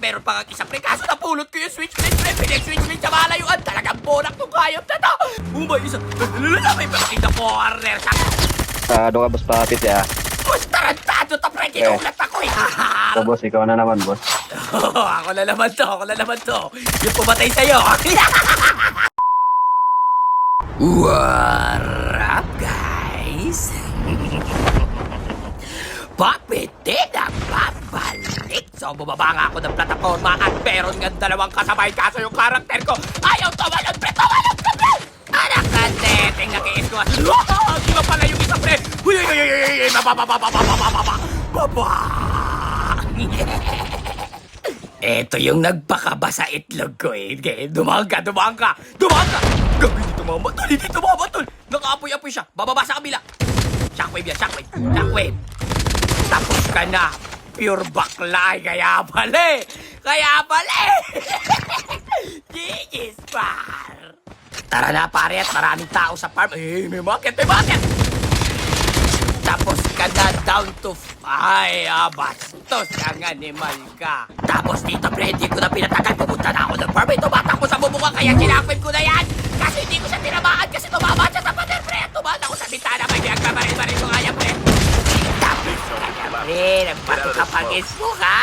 Meron pa kang isa pre, kaso napulot ko yung switch blade pre. Pinag-switch blade sa malayuan. Talagang bonak tong hayop na to. May isa. May bakit na corner siya. Doon ka boss papit ya. Boss, tarantado to pre. Kinulat ako eh. So boss, ikaw na naman boss. Ako na naman to. Yung pumatay sa'yo. What up guys? Papitin ang babalik. So bumaba nga ako ng plataforma at meron nga dalawang kasabay, kaso yung karakter ko ayaw tumalon pre. Anak ka setting na kiis ko. Di ba pala yung isa pre? Uy. Baba. Eto yung nagpakaba sa itlog ko eh. Dumaan ka. Gawin dito mamatol. Nakaapoy-apoy siya. Bababa sa kabila. Shockwave yan, shockwave. Tapos ka na. Pure bakla. Kaya pala. Gigis par. Tara na pare at maraming tao sa farm. May market. Tapos ka na down to bastos ang animal ka. Tapos dito pre, hindi ko na pinatagal. Pupunta na ako ng farm. Tumatakbo sa bubunga kaya kinakpin ko na yan. Kasi hindi ko siya tinamaan kasi tumama siya sa pader pre. Tumaan ako sa bintana. May nagbabaril ko kaya pre. Tapos ka na pre, nagpato ka pag-is mo ka.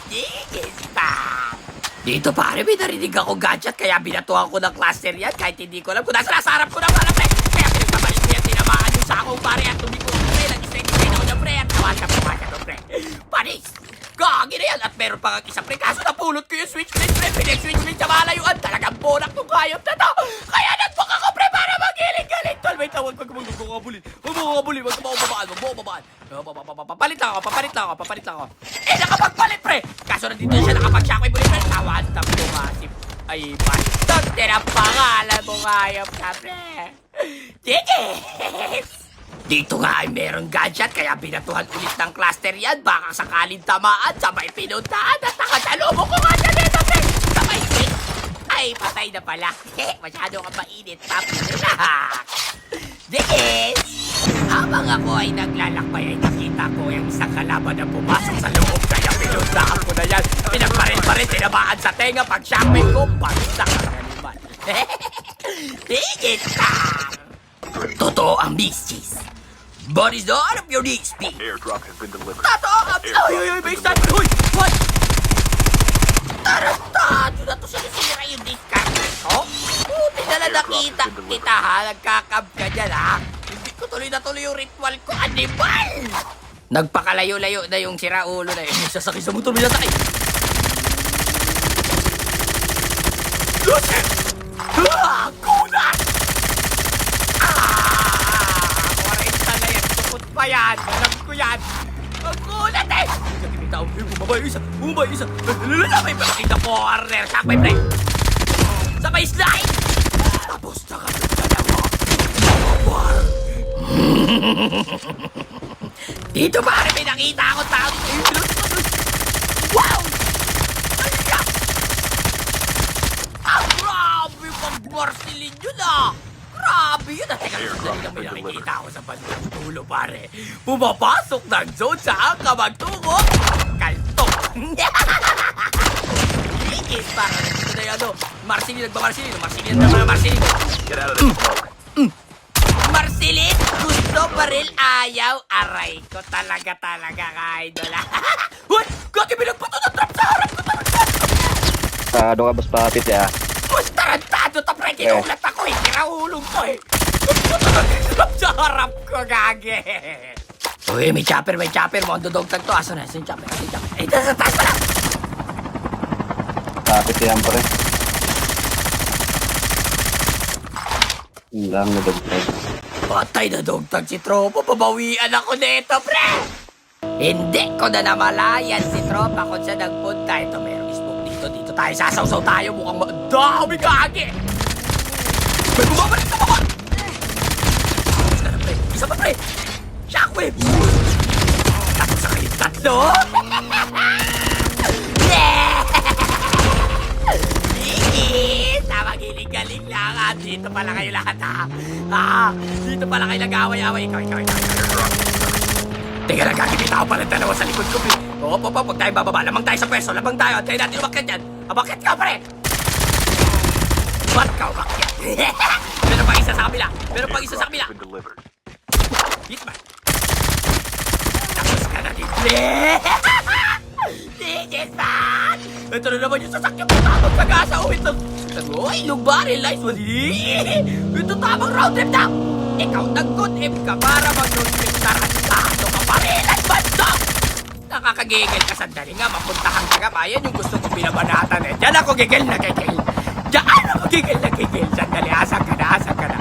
Gigis pa. Dito pare, may narinig ako gadget kaya binatuhan ko ng cluster yan kahit hindi ko alam kung nasa harap ko na pala pre. Kaya pinagpabalit ko yan, tinamaan yung sakong pare at tumiko ko pre. Nag-strike ako na pre at nawasa ko pre. Panis! Gagi na yan at meron pa kang isa pre, kaso napulot ko yung switch blade pre. Pinag-switch blade sa malayuan. Talagang bonak tong hayop na to. Kaya nagbuka ko pre para magiling-galing. Tol, may tawag pag magkakabulin. Huwag mo babaan. Papalit lang ako. Nakapagpalit pre. Kaso nandito siya nakapag-shockwave ulit pre. Tawan tabi ko masip. Ay, bastos. Pangalan mo hayop ka pre. Tigis! Dito nga ay merong gadget kaya binatuhan ulit ng cluster yan. Baka sakaling tamaan, sabay pinuntaan at nakasalubong ko nga siya dito pre. Sabay switch. Ay, patay na pala. Masyado ka mainit. Relax. Tigis! Habang ako ay naglalakbay ay nakita ko yung isang kalaban na pumasok sa loob. Kaya pinuntaan ko na yan. Pinagparil, tinamaan sa tenga. Pag shockwave ko, pagsak ang animal. Tigis ka! Totoo ang misis. But it's not of your needs, P. Airdrop has been delivered. Ay, may stand. Uy, what? Tarantado na to sinisira yung discard ko. Buti na lang nakita kita ha. Nagkakab ka dyan ha. Hindi ko tuloy yung ritual ko, animal. Nagpakalayo-layo na yung siraulo na yun. Sasakay sa motor, may nasakay. Lucer! Kunat! 40 na yan. Tukot pa yan. Alam ko yan. Ang kunat eh! Bumabay isa. May bakit na corner. Sakbay pre. Sabay slide. Tapos nakabit na mo. Dito pare, may nakita ako tao dito. Wow! Grabe pag-marsilin yun Grabe yun Teka lang, may nakikita ako sa bandang tulo pare. Pumapasok ng zone sa kamagtungo. Kaltok! Higis para dito na yan Marsilin. Get out of this smoke. Marsilin, gusto baril ayaw. Aray ko talaga ka-idol. What? Gagi, binagpato na trap sa harap ko talaga. Doon ka boss papit ya. Boss, tarantado to pre. Kinulat ako eh. Kinahulong ko eh. Trap sa harap ko, gagi. Uy, may chopper. Mondo dog tag to. Aso na, yung chopper. Eh, sa taas pala. Papit yan pre. Lang na dogtag. Patay na dogtag si Tropa. Pabawian ako nito, pre. Hindi ko na namalayan si Tropa kung siya nagpunta. Ito, merong smoke dito tayo. Sasawsaw tayo. Mukhang madami kagi. May bumabalik sa baba. Isa na, pre. Isa pa, pre. Shockwave. Tapos sa kayong tatlo. Magiling-galing lang dito pala kayo lahat dito pala kayo nag-away-away. Ikaw. Teka lang, kakikita ko pala dalawa sa likod ko. Huwag tayo bababa. Lamang tayo sa pwesto. Lamang tayo. Antayin natin umakyat yan. Umakyat ka, pare! Ba't ka umakyat? Meron pang isa sa kabila. Meron pang isa sa kabila. Hitman. Tapos ka na din, pre! Hitman! Ito na naman yung sasakyan mo. Tapos pag-asa. Uy, lumbari, lies. Ito tamang round trip na. Ikaw nag-good aim ka para mag-road trip tarantado ka pa rin at bandok! Nakakagigil ka sandali nga, mapuntahan ka nga. Yan yung gusto kong binabanatan eh. Diyan ako gigil na gigil. Diyan ako gigil na gigil. Sandali, asan ka na, asan ka na.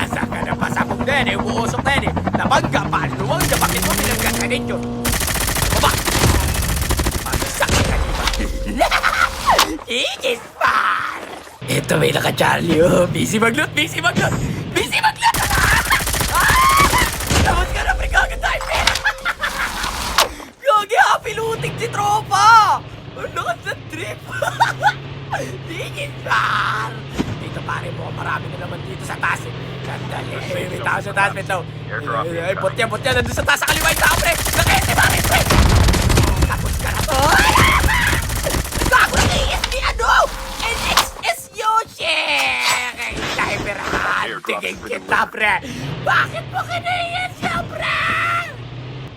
Asan ka na, pasabog na yan eh. Umuusok na yan eh. Nabangga pa, luwag na bakit mo pinagkakanin yun. Baba! Pagsak ka na ba? Igis par! Ito may naka-Charlie oh. Busy mag-loot, busy mag-loot. Busy mag-loot! Tapos ka na, pre-gagad tayo, pera! Gagi, happy looting si tropa! Ano ka sa trip? Digit par! Dito pare mo, marami na naman dito sa taas eh. Sandali, may tao sa taas, may tao. Ay, botya, nandun sa taas sa kaliwa yung tao, pre! Nakete, pare, pre! Tapos ka na to! Gago na ESP, ano? NXS Yoshi! Kay Cyber Hunting kita, pre! Bakit mo kinayan siya, pre?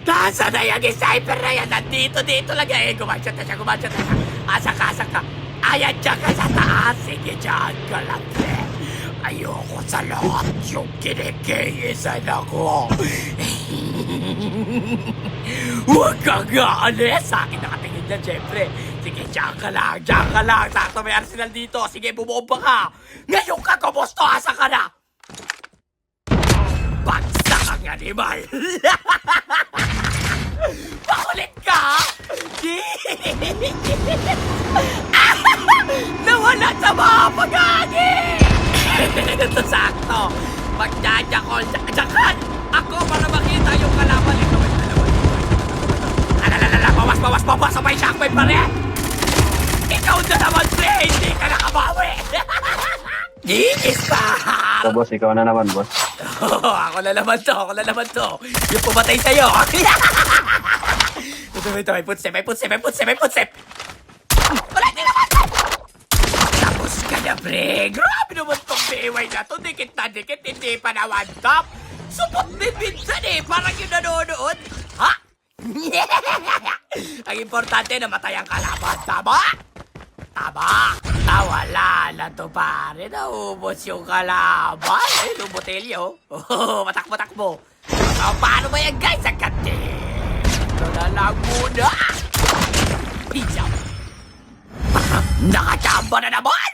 Nasaan na yung sniper na yan? Nandito lang yan. Gumansyon na siya. Asak ka. Ayan dyan ka sa taas. Sige dyan ka lang, pre. Ayoko sa lahat yung kinikiisan ako. Huwag kang aalis. Sa akin nakatingin dyan, syempre. Sige, dyan ka lang. Sakto may arsenal dito. Sige, bumomba ka. Ngayon ka, kumusto? Asa ka na? Bagsak ang animal! Pakulit ka! Nawala sa mga pag-agi! Ito sakto! Magdadakol sa kajakan! Ako para makita yung kalaban ito. Alalala, bawas! Sabay shockwave pa rin! Ikaw na naman, pre! Hindi ka nakabawi! Gigis pa! So, boss, ikaw na naman, boss. Ako na naman to. Yung pumatay sa'yo. Ito, may footstep. Wala din naman. Tapos ka na, pre. Grabe naman tong BY na to. Dikit, hindi pa na one top. Supot din minsan eh. Parang yung nanonood. Ha? Ang importante na matay ang kalaban. Tama? Wala na to pare. Naubos yung kalaban. Ay, yung botelyo. Oh, matakbo. So, paano ba yan guys? Ang kante. Ito na lang muna. Peace out. Nakachamba na naman.